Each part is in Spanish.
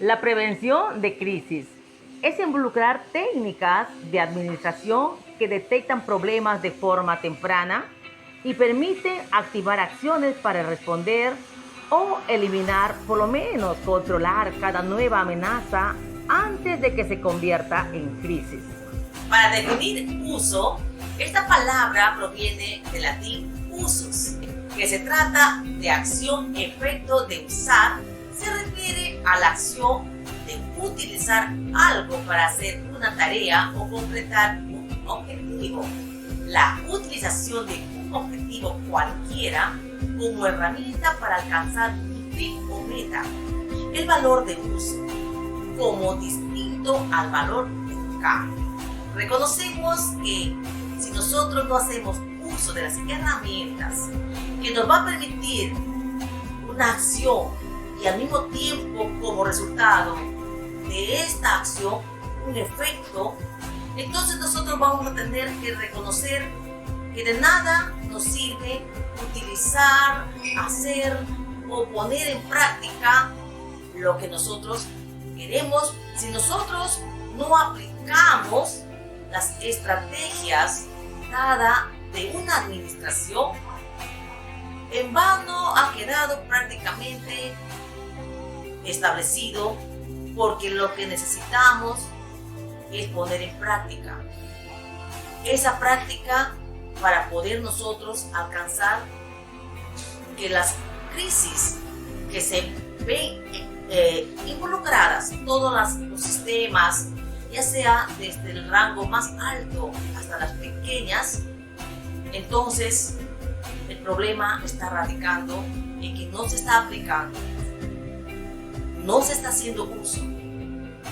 La prevención de crisis es involucrar técnicas de administración que detectan problemas de forma temprana y permiten activar acciones para responder o eliminar, por lo menos controlar cada nueva amenaza antes de que se convierta en crisis. Para definir uso, esta palabra proviene del latín usus, que se trata de acción-efecto de usar, se refiere a la acción de utilizar algo para hacer una tarea o completar un objetivo. La utilización de un objetivo cualquiera como herramienta para alcanzar un fin o meta. El valor de uso como distinto al valor de buscar. Reconocemos que si nosotros no hacemos uso de las herramientas que nos va a permitir una acción y al mismo tiempo como resultado de esta acción un efecto, entonces nosotros vamos a tener que reconocer que de nada nos sirve utilizar, hacer o poner en práctica lo que nosotros queremos si nosotros no aplicamos las estrategias dadas de una administración. En vano ha quedado prácticamente establecido, porque lo que necesitamos es poner en práctica esa práctica para poder nosotros alcanzar que las crisis que se ven involucradas, todos los sistemas, ya sea desde el rango más alto hasta las pequeñas, entonces el problema está radicando en que no se está aplicando, no se está haciendo uso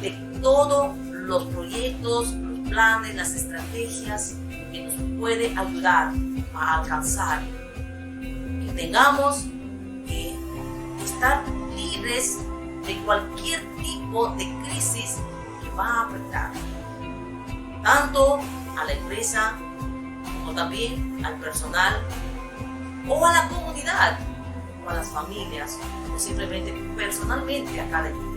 de todos los proyectos, los planes, las estrategias que nos puede ayudar a alcanzar que tengamos que estar libres de cualquier tipo de crisis que va a afectar tanto a la empresa como también al personal o a la comunidad o a las familias o simplemente personalmente a cada individuo.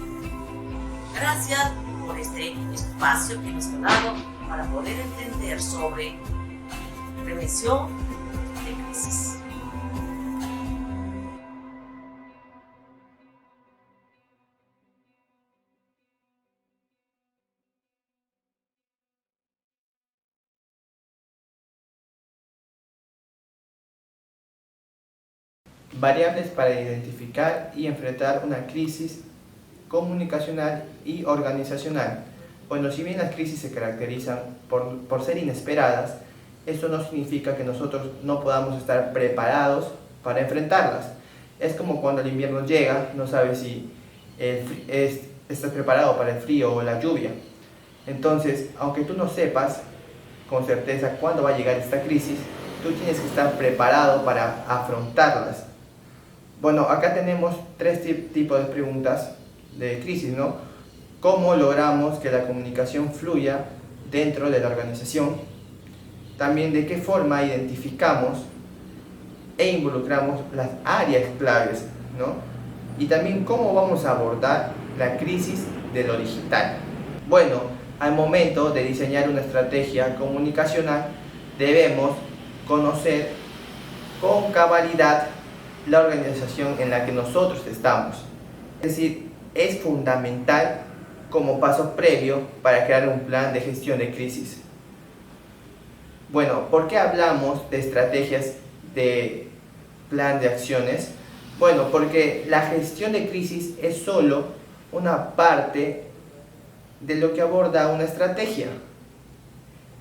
Gracias por este espacio que nos ha dado para poder entender sobre prevención de crisis. Variables para identificar y enfrentar una crisis comunicacional y organizacional. Bueno, si bien las crisis se caracterizan por ser inesperadas, eso no significa que nosotros no podamos estar preparados para enfrentarlas. Es como cuando el invierno llega, no sabes si estás preparado para el frío o la lluvia. Entonces, aunque tú no sepas con certeza cuándo va a llegar esta crisis, tú tienes que estar preparado para afrontarlas. Bueno, acá tenemos tres tipos de preguntas de crisis, ¿no? ¿Cómo logramos que la comunicación fluya dentro de la organización? También, ¿de qué forma identificamos e involucramos las áreas claves, ¿no? Y también, ¿cómo vamos a abordar la crisis de lo digital? Bueno, al momento de diseñar una estrategia comunicacional, debemos conocer con cabalidad la organización en la que nosotros estamos. Es decir, es fundamental como paso previo para crear un plan de gestión de crisis. Bueno, ¿por qué hablamos de estrategias de plan de acciones? Bueno, porque la gestión de crisis es solo una parte de lo que aborda una estrategia.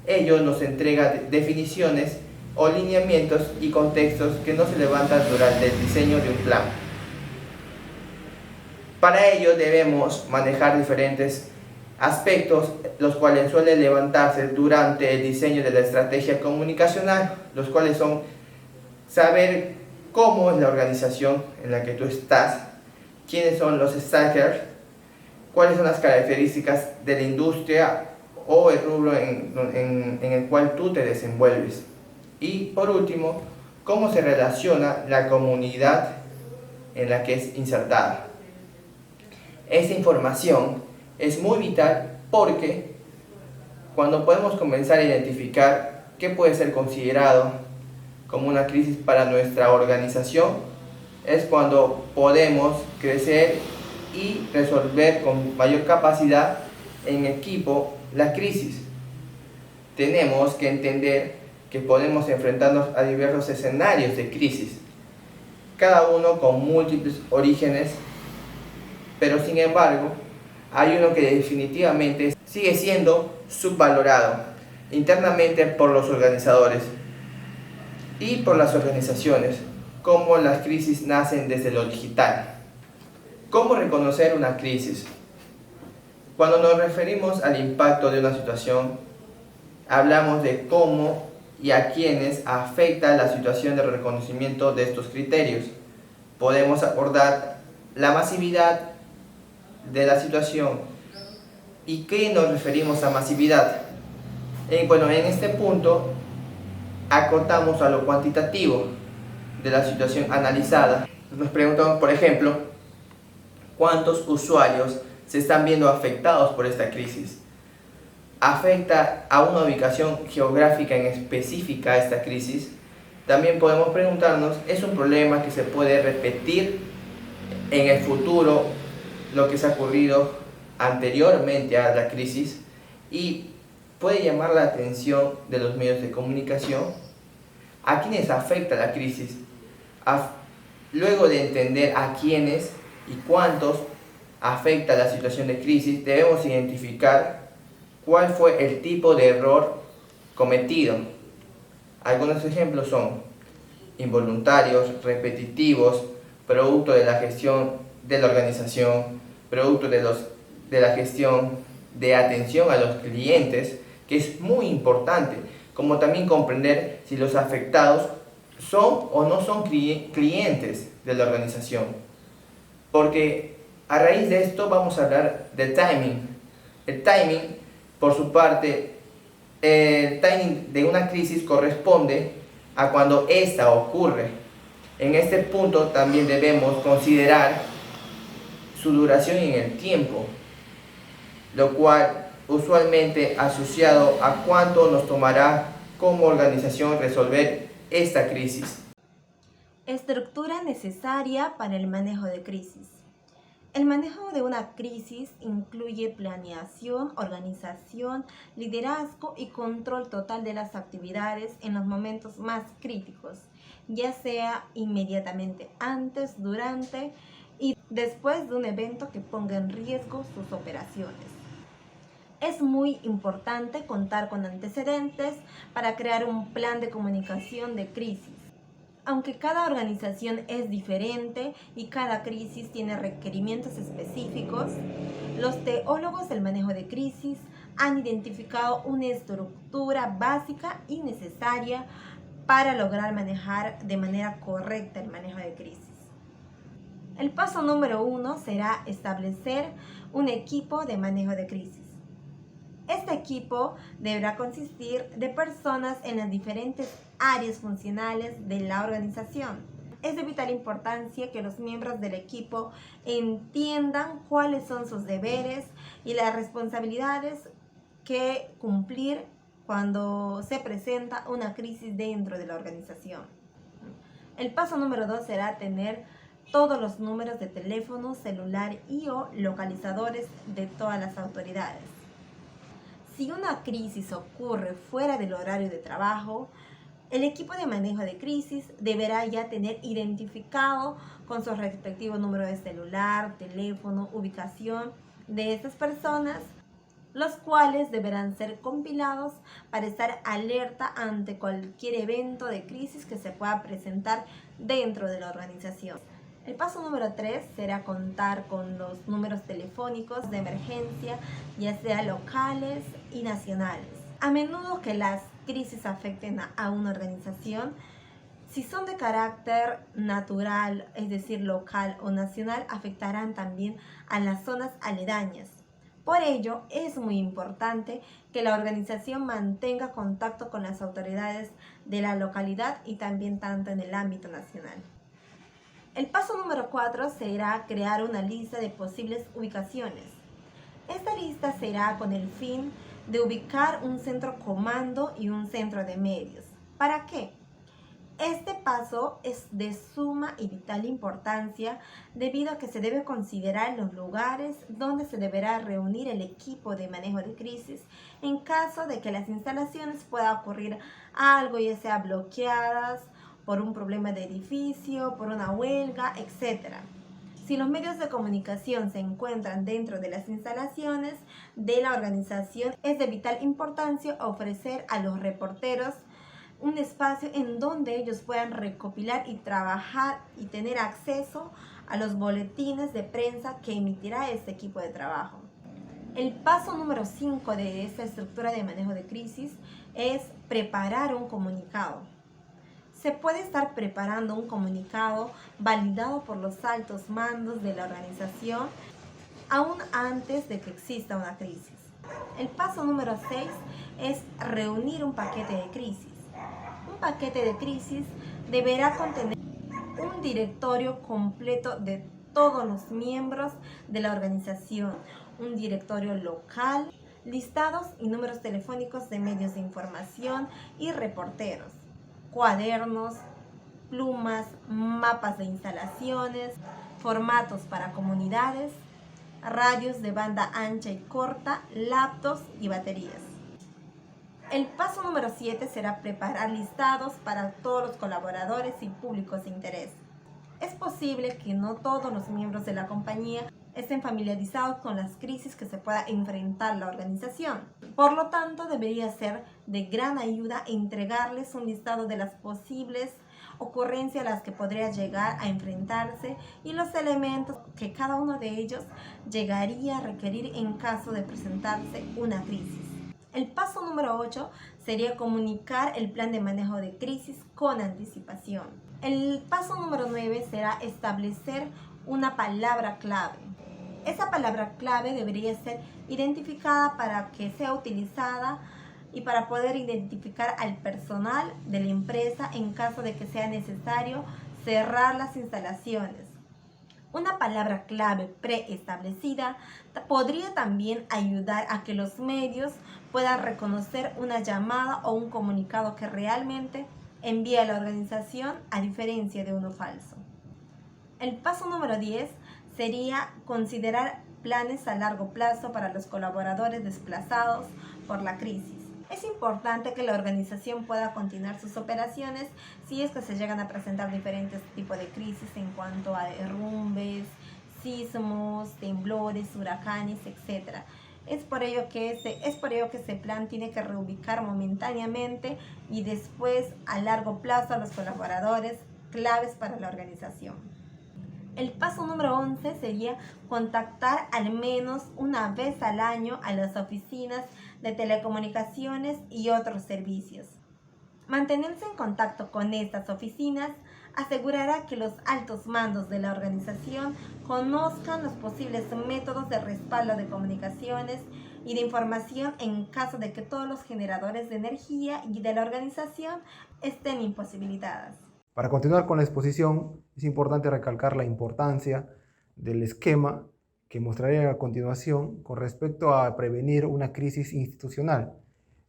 Ello nos entrega definiciones o lineamientos y contextos que no se levantan durante el diseño de un plan. Para ello debemos manejar diferentes aspectos, los cuales suelen levantarse durante el diseño de la estrategia comunicacional, los cuales son saber cómo es la organización en la que tú estás, quiénes son los stakeholders, cuáles son las características de la industria o el rubro en el cual tú te desenvuelves. Y por último, cómo se relaciona la comunidad en la que es insertada. Esta información es muy vital porque cuando podemos comenzar a identificar qué puede ser considerado como una crisis para nuestra organización, es cuando podemos crecer y resolver con mayor capacidad en equipo la crisis. Tenemos que entender que podemos enfrentarnos a diversos escenarios de crisis, cada uno con múltiples orígenes, pero sin embargo hay uno que definitivamente sigue siendo subvalorado internamente por los organizadores y por las organizaciones, como las crisis nacen desde lo digital. ¿Cómo reconocer una crisis? Cuando nos referimos al impacto de una situación, hablamos de cómo y a quiénes afecta la situación de reconocimiento de estos criterios. Podemos abordar la masividad de la situación. ¿Y qué nos referimos a masividad? Bueno, en este punto acortamos a lo cuantitativo de la situación analizada. Nos preguntamos, por ejemplo, ¿cuántos usuarios se están viendo afectados por esta crisis? ¿Afecta a una ubicación geográfica en específica esta crisis? También podemos preguntarnos, ¿es un problema que se puede repetir en el futuro lo que se ha ocurrido anteriormente a la crisis? ¿Y puede llamar la atención de los medios de comunicación? ¿A quiénes afecta la crisis? Luego de entender a quiénes y cuántos afecta la situación de crisis, debemos identificar cuál fue el tipo de error cometido. Algunos ejemplos son involuntarios, repetitivos, producto de la gestión de la organización, producto de la gestión de atención a los clientes, que es muy importante, como también comprender si los afectados son o no son clientes de la organización. Porque a raíz de esto vamos a hablar del timing. El timing, por su parte, el timing de una crisis corresponde a cuando ésta ocurre. En este punto también debemos considerar su duración en el tiempo, lo cual usualmente asociado a cuánto nos tomará como organización resolver esta crisis. Estructura necesaria para el manejo de crisis. El manejo de una crisis incluye planeación, organización, liderazgo y control total de las actividades en los momentos más críticos, ya sea inmediatamente antes, durante y después de un evento que ponga en riesgo sus operaciones. Es muy importante contar con antecedentes para crear un plan de comunicación de crisis. Aunque cada organización es diferente y cada crisis tiene requerimientos específicos, los teólogos del manejo de crisis han identificado una estructura básica y necesaria para lograr manejar de manera correcta el manejo de crisis. El paso número 1 será establecer un equipo de manejo de crisis. Este equipo deberá consistir de personas en las diferentes áreas funcionales de la organización. Es de vital importancia que los miembros del equipo entiendan cuáles son sus deberes y las responsabilidades que cumplir cuando se presenta una crisis dentro de la organización. El paso número 2 será tener todos los números de teléfono, celular y/o localizadores de todas las autoridades. Si una crisis ocurre fuera del horario de trabajo, el equipo de manejo de crisis deberá ya tener identificado con su respectivo número de celular, teléfono, ubicación de estas personas, los cuales deberán ser compilados para estar alerta ante cualquier evento de crisis que se pueda presentar dentro de la organización. El paso número 3 será contar con los números telefónicos de emergencia, ya sea locales y nacionales. A menudo que las crisis afecten a una organización, si son de carácter natural, es decir, local o nacional, afectarán también a las zonas aledañas. Por ello, es muy importante que la organización mantenga contacto con las autoridades de la localidad y también tanto en el ámbito nacional. El paso número 4 será crear una lista de posibles ubicaciones. Esta lista será con el fin de ubicar un centro comando y un centro de medios. ¿Para qué? Este paso es de suma y vital importancia debido a que se debe considerar los lugares donde se deberá reunir el equipo de manejo de crisis en caso de que las instalaciones pueda ocurrir algo, ya sea bloqueadas por un problema de edificio, por una huelga, etc. Si los medios de comunicación se encuentran dentro de las instalaciones de la organización, es de vital importancia ofrecer a los reporteros un espacio en donde ellos puedan recopilar y trabajar y tener acceso a los boletines de prensa que emitirá este equipo de trabajo. El paso número 5 de esta estructura de manejo de crisis es preparar un comunicado. Se puede estar preparando un comunicado validado por los altos mandos de la organización aún antes de que exista una crisis. El paso número 6 es reunir un paquete de crisis. Un paquete de crisis deberá contener un directorio completo de todos los miembros de la organización, un directorio local, listados y números telefónicos de medios de información y reporteros, cuadernos, plumas, mapas de instalaciones, formatos para comunidades, radios de banda ancha y corta, laptops y baterías. El paso número 7 será preparar listados para todos los colaboradores y públicos de interés. Es posible que no todos los miembros de la compañía estén familiarizados con las crisis que se pueda enfrentar la organización. Por lo tanto, debería ser de gran ayuda entregarles un listado de las posibles ocurrencias a las que podría llegar a enfrentarse y los elementos que cada uno de ellos llegaría a requerir en caso de presentarse una crisis. El paso número 8 sería comunicar el plan de manejo de crisis con anticipación. El paso número 9 será establecer una palabra clave. Esa palabra clave debería ser identificada para que sea utilizada y para poder identificar al personal de la empresa en caso de que sea necesario cerrar las instalaciones. Una palabra clave preestablecida podría también ayudar a que los medios puedan reconocer una llamada o un comunicado que realmente envía la organización a diferencia de uno falso. El paso número 10 sería considerar planes a largo plazo para los colaboradores desplazados por la crisis. Es importante que la organización pueda continuar sus operaciones si es que se llegan a presentar diferentes tipos de crisis en cuanto a derrumbes, sismos, temblores, huracanes, etc. Es por ello que ese plan tiene que reubicar momentáneamente y después a largo plazo a los colaboradores claves para la organización. El paso número 11 sería contactar al menos una vez al año a las oficinas de telecomunicaciones y otros servicios. Mantenerse en contacto con estas oficinas asegurará que los altos mandos de la organización conozcan los posibles métodos de respaldo de comunicaciones y de información en caso de que todos los generadores de energía y de la organización estén imposibilitadas. Para continuar con la exposición, es importante recalcar la importancia del esquema que mostraré a continuación con respecto a prevenir una crisis institucional.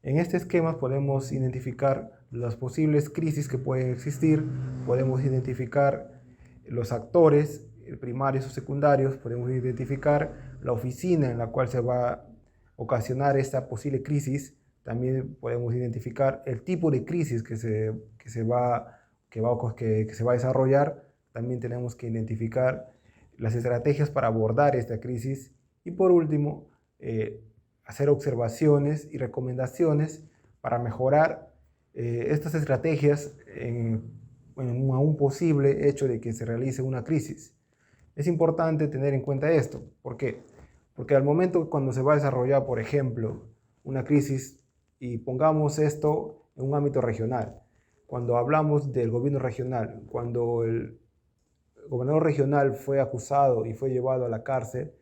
En este esquema podemos identificar las posibles crisis que pueden existir, podemos identificar los actores primarios o secundarios, podemos identificar la oficina en la cual se va a ocasionar esta posible crisis, también podemos identificar el tipo de crisis que se va a desarrollar. También tenemos que identificar las estrategias para abordar esta crisis y por último hacer observaciones y recomendaciones para mejorar estas estrategias en un posible hecho de que se realice una crisis. Es importante tener en cuenta esto. ¿Por qué? Porque al momento cuando se va a desarrollar, por ejemplo, una crisis, y pongamos esto en un ámbito regional, cuando hablamos del gobierno regional, cuando el gobernador regional fue acusado y fue llevado a la cárcel,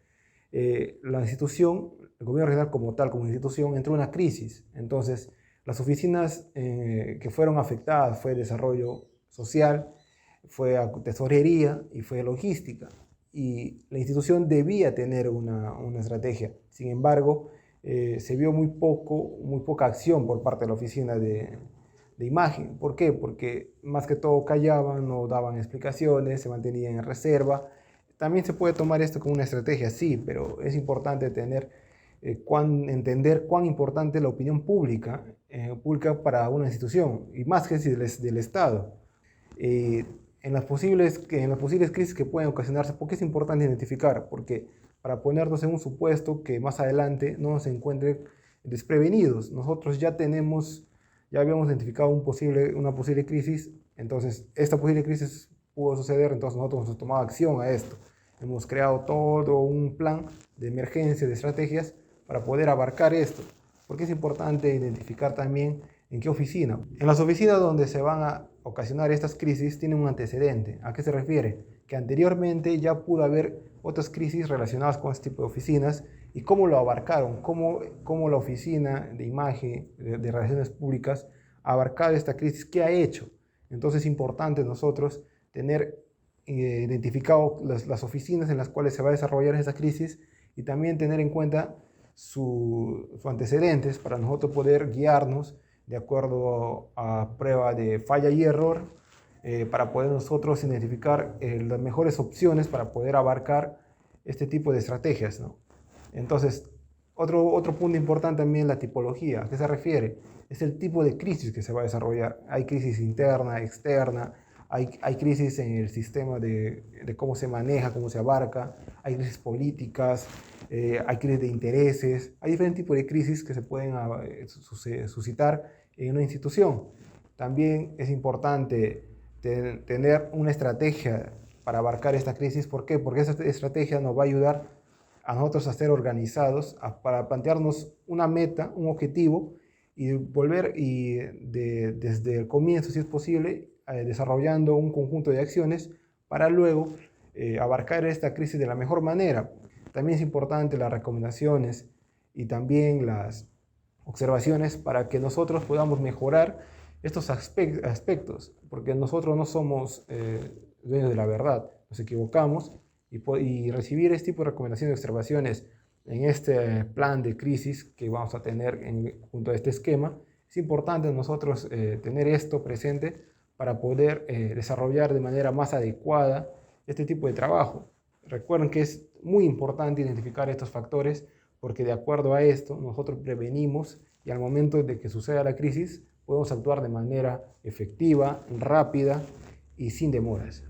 la institución, el gobierno regional como tal, como institución, entró en una crisis. Entonces, las oficinas que fueron afectadas fue desarrollo social, fue a tesorería y fue logística. Y la institución debía tener una estrategia. Sin embargo, se vio muy poca acción por parte de la oficina de imagen. ¿Por qué? Porque más que todo callaban, no daban explicaciones, se mantenían en reserva. También se puede tomar esto como una estrategia, sí, pero es importante entender cuán importante es la opinión pública para una institución, y más que del Estado. En las posibles crisis que pueden ocasionarse, ¿por qué es importante identificar? Porque para ponernos en un supuesto que más adelante no nos encuentren desprevenidos. Nosotros ya habíamos identificado una posible crisis, entonces esta posible crisis pudo suceder, entonces nosotros hemos tomado acción a esto. Hemos creado todo un plan de emergencia, de estrategias para poder abarcar esto. Porque es importante identificar también en qué oficina. En las oficinas donde se van a ocasionar estas crisis tienen un antecedente. ¿A qué se refiere? Que anteriormente ya pudo haber otras crisis relacionadas con este tipo de oficinas y cómo lo abarcaron, cómo la oficina de imagen, de relaciones públicas, ha abarcado esta crisis, qué ha hecho. Entonces es importante nosotros tener identificado las oficinas en las cuales se va a desarrollar esa crisis y también tener en cuenta sus antecedentes para nosotros poder guiarnos de acuerdo a prueba de falla y error, para poder nosotros identificar las mejores opciones para poder abarcar este tipo de estrategias, ¿no? Entonces, otro punto importante también, la tipología. ¿A qué se refiere? Es el tipo de crisis que se va a desarrollar. Hay crisis interna, externa, hay crisis en el sistema de cómo se maneja, cómo se abarca, hay crisis políticas, hay crisis de intereses, hay diferentes tipos de crisis que se pueden suscitar en una institución. También es importante tener una estrategia para abarcar esta crisis. ¿Por qué? Porque esa estrategia nos va a ayudar a nosotros a ser organizados, para plantearnos una meta, un objetivo y desde el comienzo, si es posible, desarrollando un conjunto de acciones para luego abarcar esta crisis de la mejor manera. También es importante las recomendaciones y también las observaciones para que nosotros podamos mejorar estos aspectos, porque nosotros no somos dueños de la verdad, nos equivocamos y recibir este tipo de recomendaciones y observaciones en este plan de crisis que vamos a tener junto a este esquema. Es importante nosotros tener esto presente para poder desarrollar de manera más adecuada este tipo de trabajo. Recuerden que es muy importante identificar estos factores porque de acuerdo a esto nosotros prevenimos y al momento de que suceda la crisis podemos actuar de manera efectiva, rápida y sin demoras.